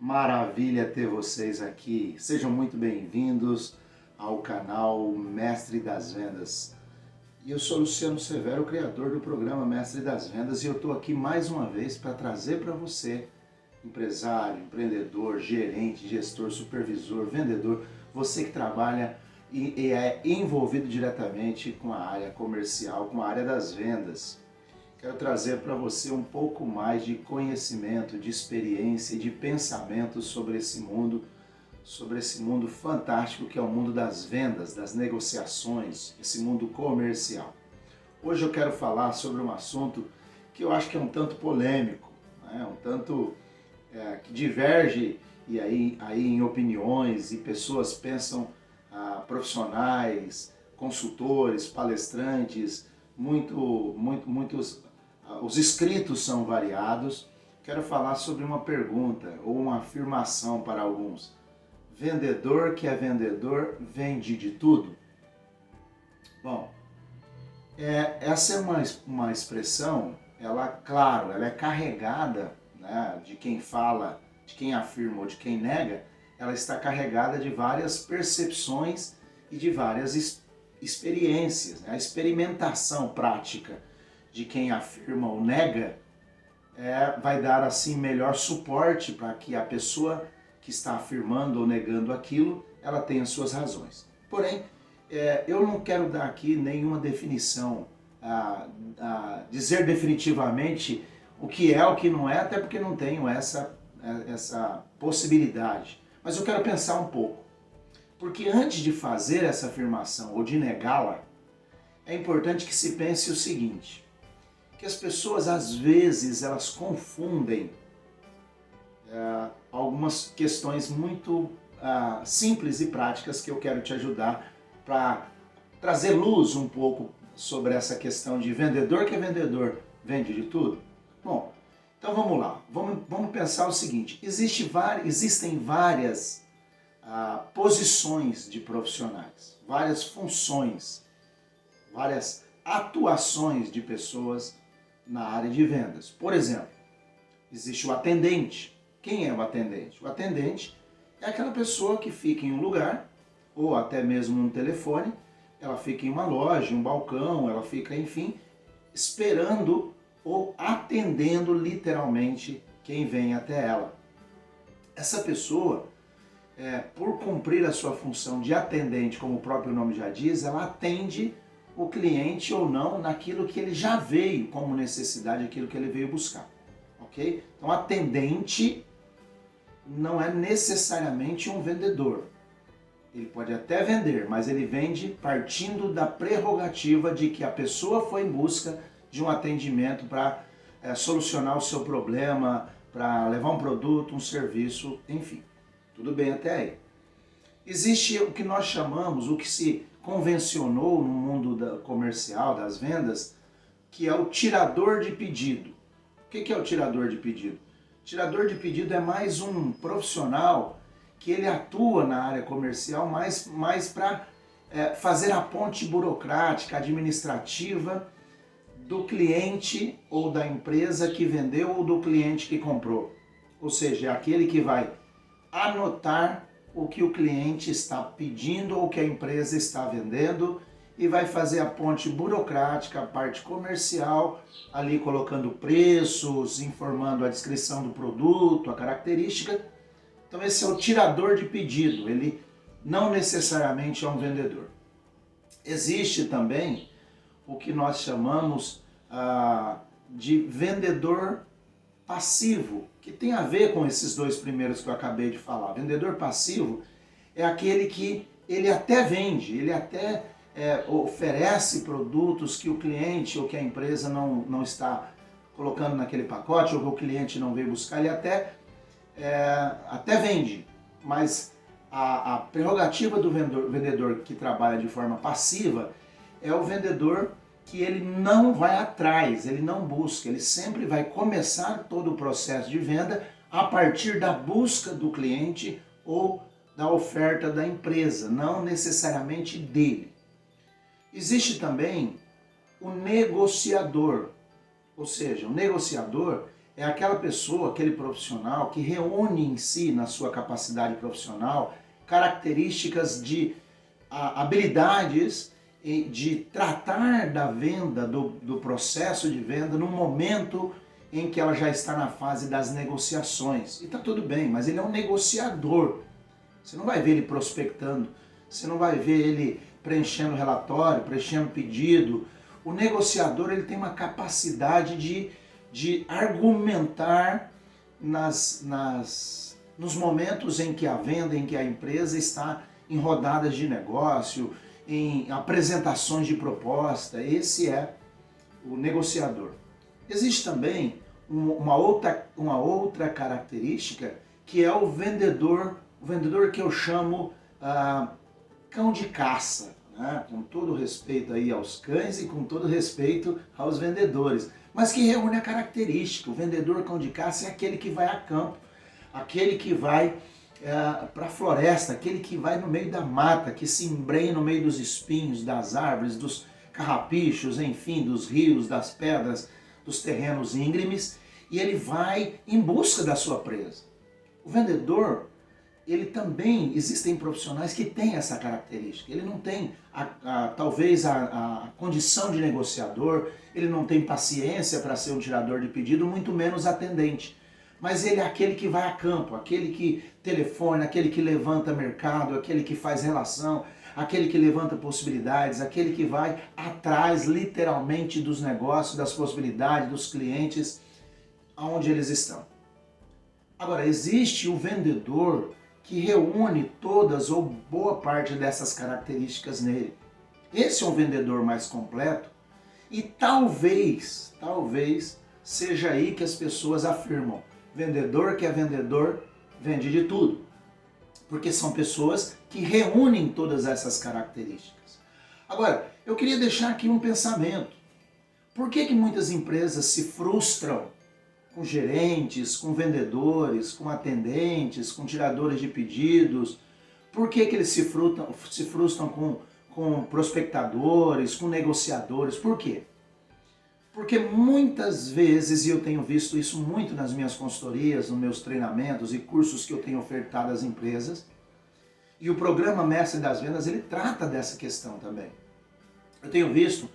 Maravilha ter vocês aqui. Sejam muito bem-vindos ao canal Mestre das Vendas. E eu sou Luciano Severo, o criador do programa Mestre das Vendas, e eu estou aqui mais uma vez para trazer para você, empresário, empreendedor, gerente, gestor, supervisor, vendedor, você que trabalha e é envolvido diretamente com a área comercial, com a área das vendas. Quero trazer para você um pouco mais de conhecimento, de experiência e de pensamento sobre esse mundo fantástico que é o mundo das vendas, das negociações, esse mundo comercial. Hoje eu quero falar sobre um assunto que eu acho que é um tanto polêmico, né? Um tanto que diverge aí em opiniões, e pessoas pensam, profissionais, consultores, palestrantes, muitos, os escritos são variados. Quero falar sobre uma pergunta ou uma afirmação para alguns. Vendedor que é vendedor vende de tudo? Bom, essa é uma expressão, claro, ela é carregada, né, de quem fala, de quem afirma ou de quem nega, ela está carregada de várias percepções e de várias experiências, né? A experimentação prática de quem afirma ou nega vai dar assim melhor suporte para que a pessoa que está afirmando ou negando aquilo, ela tenha suas razões. Porém, eu não quero dar aqui nenhuma definição, dizer definitivamente o que é, o que não é, até porque não tenho essa possibilidade. Mas eu quero pensar um pouco. Porque antes de fazer essa afirmação ou de negá-la, é importante que se pense o seguinte, que as pessoas às vezes elas confundem algumas questões muito simples e práticas que eu quero te ajudar para trazer luz um pouco sobre essa questão de vendedor que é vendedor vende de tudo. Bom, então vamos lá, vamos pensar o seguinte, existem várias posições de profissionais, várias funções, várias atuações de pessoas na área de vendas. Por exemplo, existe o atendente. Quem é o atendente? O atendente é aquela pessoa que fica em um lugar, ou até mesmo num telefone, ela fica em uma loja, em um balcão, ela fica, enfim, esperando ou atendendo literalmente quem vem até ela. Essa pessoa, por cumprir a sua função de atendente, como o próprio nome já diz, ela atende o cliente ou não naquilo que ele já veio como necessidade, aquilo que ele veio buscar. Ok? Então, atendente não é necessariamente um vendedor. Ele pode até vender, mas ele vende partindo da prerrogativa de que a pessoa foi em busca de um atendimento para solucionar o seu problema, para levar um produto, um serviço, enfim. Tudo bem até aí. Existe o que nós chamamos, o que se convencionou no mundo comercial, das vendas, que é o tirador de pedido. O que é o tirador de pedido? O tirador de pedido é mais um profissional que ele atua na área comercial mais para fazer a ponte burocrática, administrativa do cliente ou da empresa que vendeu ou do cliente que comprou. Ou seja, é aquele que vai anotar o que o cliente está pedindo ou o que a empresa está vendendo e vai fazer a ponte burocrática, a parte comercial, ali colocando preços, informando a descrição do produto, a característica. Então esse é o tirador de pedido, ele não necessariamente é um vendedor. Existe também o que nós chamamos de vendedor passivo, que tem a ver com esses dois primeiros que eu acabei de falar. Vendedor passivo é aquele que ele até vende, ele até oferece produtos que o cliente ou que a empresa não está colocando naquele pacote, ou que o cliente não veio buscar, ele até vende, mas a prerrogativa do vendedor que trabalha de forma passiva é o vendedor que ele não vai atrás, ele não busca, ele sempre vai começar todo o processo de venda a partir da busca do cliente ou da oferta da empresa, não necessariamente dele. Existe também o negociador, ou seja, o negociador é aquela pessoa, aquele profissional que reúne em si, na sua capacidade profissional, características de habilidades de tratar da venda, do processo de venda, no momento em que ela já está na fase das negociações. E está tudo bem, mas ele é um negociador. Você não vai ver ele prospectando, você não vai ver ele preenchendo relatório, preenchendo pedido. O negociador ele tem uma capacidade de argumentar nos momentos em que a venda, em que a empresa está em rodadas de negócio, em apresentações de proposta. Esse é o negociador. Existe também uma outra característica que é o vendedor que eu chamo cão de caça, né? Com todo respeito aí aos cães e com todo respeito aos vendedores, mas que reúne a característica. O vendedor cão de caça é aquele que vai a campo, aquele que vai para a floresta, aquele que vai no meio da mata, que se embrenha no meio dos espinhos, das árvores, dos carrapichos, enfim, dos rios, das pedras, dos terrenos íngremes, e ele vai em busca da sua presa. O vendedor, ele também, existem profissionais que têm essa característica. Ele não tem talvez a condição de negociador, ele não tem paciência para ser um tirador de pedido, muito menos atendente. Mas ele é aquele que vai a campo, aquele que telefona, aquele que levanta mercado, aquele que faz relação, aquele que levanta possibilidades, aquele que vai atrás literalmente dos negócios, das possibilidades, dos clientes, aonde eles estão. Agora, existe o vendedor que reúne todas ou boa parte dessas características nele. Esse é um vendedor mais completo e talvez seja aí que as pessoas afirmam: vendedor que é vendedor vende de tudo. Porque são pessoas que reúnem todas essas características. Agora, eu queria deixar aqui um pensamento. Por que muitas empresas se frustram com gerentes, com vendedores, com atendentes, com tiradores de pedidos? Por que eles se frustram com prospectadores, com negociadores? Por quê? Porque muitas vezes, e eu tenho visto isso muito nas minhas consultorias, nos meus treinamentos e cursos que eu tenho ofertado às empresas, e o programa Mestre das Vendas, ele trata dessa questão também. Eu tenho visto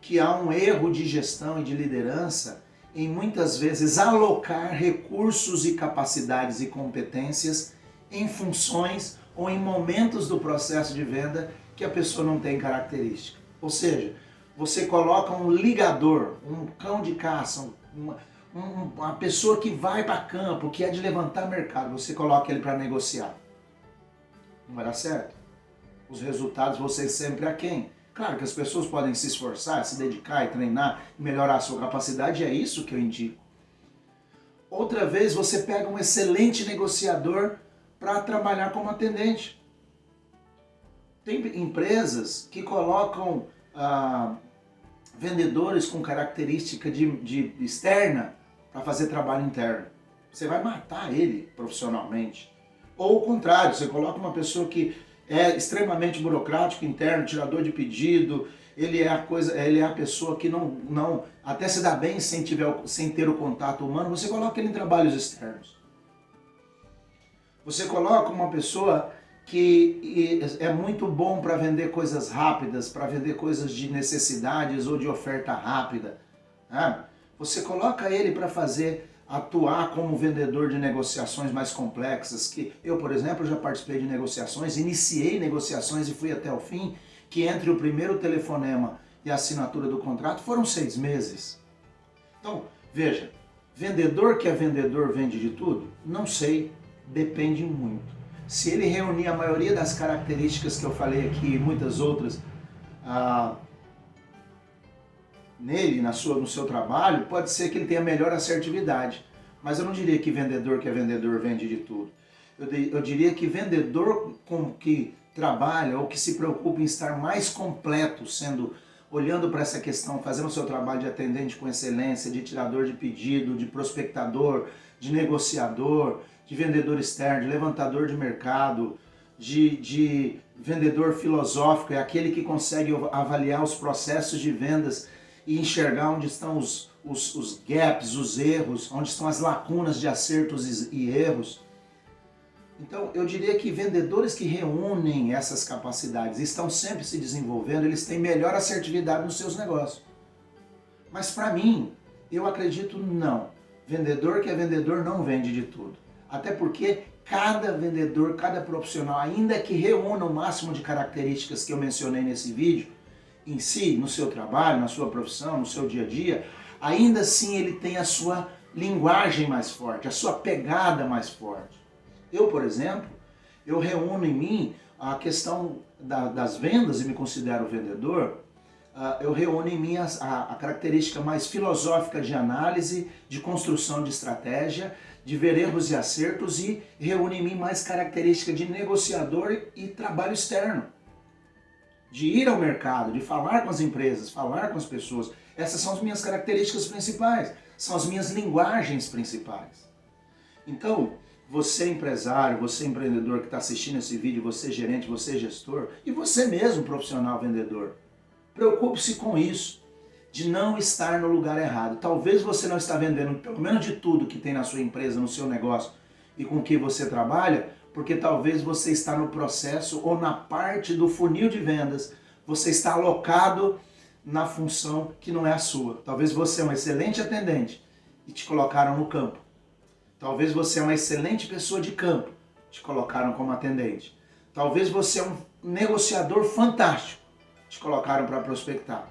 que há um erro de gestão e de liderança em muitas vezes alocar recursos e capacidades e competências em funções ou em momentos do processo de venda que a pessoa não tem característica. Ou seja, você coloca um ligador, um cão de caça, uma pessoa que vai para campo, que é de levantar mercado, você coloca ele para negociar. Não vai dar certo. Os resultados vão ser sempre aquém. Claro que as pessoas podem se esforçar, se dedicar e treinar, melhorar a sua capacidade, é isso que eu indico. Outra vez você pega um excelente negociador para trabalhar como atendente. Tem empresas que colocam vendedores com característica de externa para fazer trabalho interno. Você vai matar ele profissionalmente. Ou o contrário, você coloca uma pessoa que é extremamente burocrático, interno, tirador de pedido, ele é a pessoa que não até se dá bem sem ter o contato humano, você coloca ele em trabalhos externos. Você coloca uma pessoa que é muito bom para vender coisas rápidas, para vender coisas de necessidades ou de oferta rápida. Né? Você coloca ele para atuar como vendedor de negociações mais complexas, que eu, por exemplo, já participei de negociações, iniciei negociações e fui até o fim, que entre o primeiro telefonema e a assinatura do contrato foram 6 meses. Então, veja, vendedor que é vendedor vende de tudo? Não sei, depende muito. Se ele reunir a maioria das características que eu falei aqui e muitas outras nele, no seu trabalho, pode ser que ele tenha melhor assertividade. Mas eu não diria que vendedor que é vendedor vende de tudo. Eu diria que vendedor que trabalha ou que se preocupa em estar mais completo, olhando para essa questão, fazendo o seu trabalho de atendente com excelência, de tirador de pedido, de prospectador, de negociador, de vendedor externo, de levantador de mercado, de vendedor filosófico, é aquele que consegue avaliar os processos de vendas e enxergar onde estão os os gaps, os erros, onde estão as lacunas de acertos e erros. Então, eu diria que vendedores que reúnem essas capacidades e estão sempre se desenvolvendo, eles têm melhor assertividade nos seus negócios. Mas para mim, eu acredito não. Vendedor que é vendedor não vende de tudo. Até porque cada vendedor, cada profissional, ainda que reúna o máximo de características que eu mencionei nesse vídeo, em si, no seu trabalho, na sua profissão, no seu dia a dia, ainda assim ele tem a sua linguagem mais forte, a sua pegada mais forte. Eu, por exemplo, eu reúno em mim a questão das vendas e me considero vendedor. Eu reúno em mim a característica mais filosófica de análise, de construção de estratégia, de ver erros e acertos, e reúno em mim mais característica de negociador e trabalho externo. De ir ao mercado, de falar com as empresas, falar com as pessoas. Essas são as minhas características principais, são as minhas linguagens principais. Então, você empresário, você empreendedor que está assistindo esse vídeo, você gerente, você gestor, e você mesmo profissional vendedor, preocupe-se com isso, de não estar no lugar errado. Talvez você não está vendendo pelo menos de tudo que tem na sua empresa, no seu negócio e com que você trabalha, porque talvez você está no processo ou na parte do funil de vendas, você está alocado na função que não é a sua. Talvez você é um excelente atendente e te colocaram no campo. Talvez você é uma excelente pessoa de campo, te colocaram como atendente. Talvez você é um negociador fantástico, te colocaram para prospectar.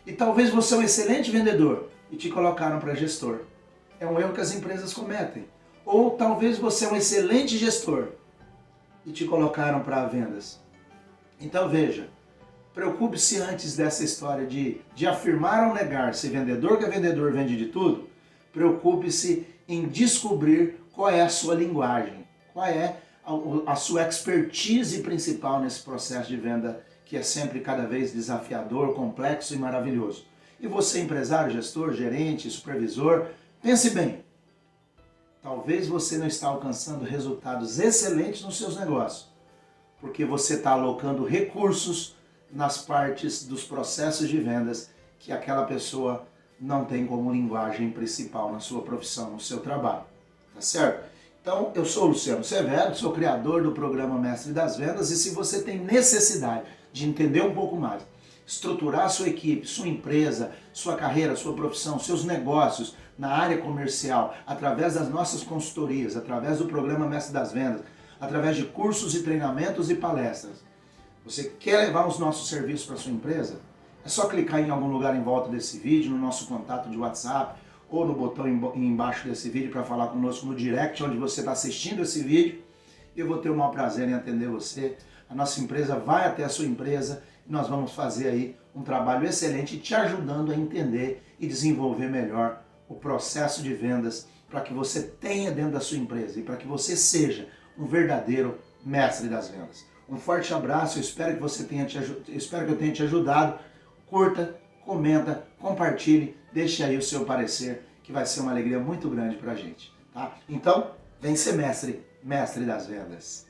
E talvez você é um excelente vendedor e te colocaram para gestor. É um erro que as empresas cometem. Ou talvez você é um excelente gestor e te colocaram para vendas. Então veja, preocupe-se antes dessa história de afirmar ou negar se vendedor que é vendedor vende de tudo. Preocupe-se em descobrir qual é a sua linguagem, qual é a sua expertise principal nesse processo de venda, que é sempre cada vez desafiador, complexo e maravilhoso. E você, empresário, gestor, gerente, supervisor, pense bem. Talvez você não está alcançando resultados excelentes nos seus negócios, porque você está alocando recursos nas partes dos processos de vendas que aquela pessoa não tem como linguagem principal na sua profissão, no seu trabalho. Tá certo? Então, eu sou o Luciano Severo, sou criador do programa Mestre das Vendas, e se você tem necessidade de entender um pouco mais, estruturar a sua equipe, sua empresa, sua carreira, sua profissão, seus negócios na área comercial, através das nossas consultorias, através do programa Mestre das Vendas, através de cursos e treinamentos e palestras, você quer levar os nossos serviços para sua empresa? É só clicar em algum lugar em volta desse vídeo, no nosso contato de WhatsApp, ou no botão embaixo desse vídeo para falar conosco no direct, onde você está assistindo esse vídeo. Eu vou ter o maior prazer em atender você. A nossa empresa vai até a sua empresa e nós vamos fazer aí um trabalho excelente te ajudando a entender e desenvolver melhor o processo de vendas para que você tenha dentro da sua empresa e para que você seja um verdadeiro mestre das vendas. Um forte abraço, eu espero que eu tenha te ajudado. Curta, comenta, compartilhe, deixe aí o seu parecer, que vai ser uma alegria muito grande pra gente, tá? Então, vem ser mestre das vendas.